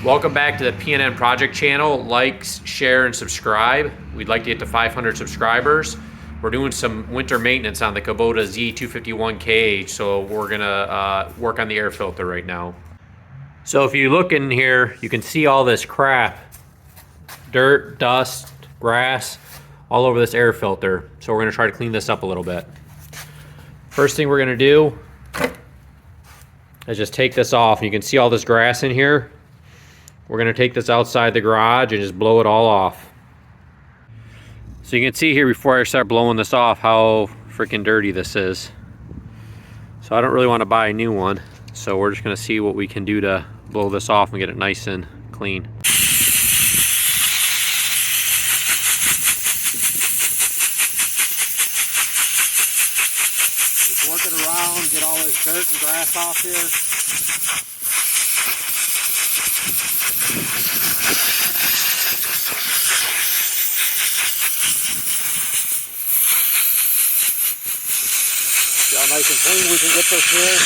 Welcome back to the PNN Project channel. Like, share, and subscribe. We'd like to get to 500 subscribers. We're doing some winter maintenance on the Kubota Z251KH, so we're gonna work on the air filter right now. So if you look in here, you can see all this crap, dirt, dust, grass, all over this air filter. So we're gonna try to clean this up a little bit. First thing we're gonna do is just take this off. You can see all this grass in here. We're gonna take this outside the garage and just blow it all off. So you can see here before I start blowing this off how freaking dirty this is. So I don't really want to buy a new one. So we're just gonna see what we can do to blow this off and get it nice and clean. Just work it around, get all this dirt and grass off here. See how nice and clean we can get this here.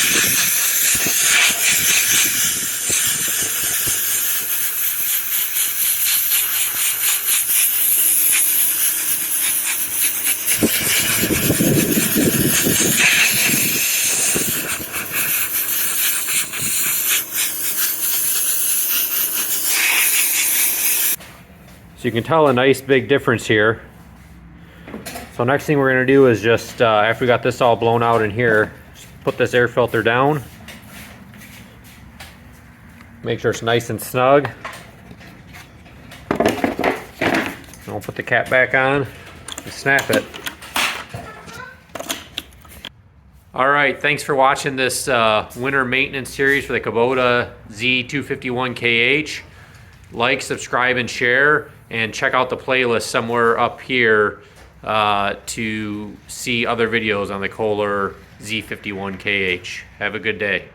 So you can tell a nice big difference here. So next thing we're going to do is just, after we got this all blown out in here, just put this air filter down. Make sure it's nice and snug. And we'll put the cap back on and snap it. Alright, thanks for watching this winter maintenance series for the Kubota Z251KH. Like, subscribe, and share, and check out the playlist somewhere up here to see other videos on the Kohler Z51KH. Have a good day.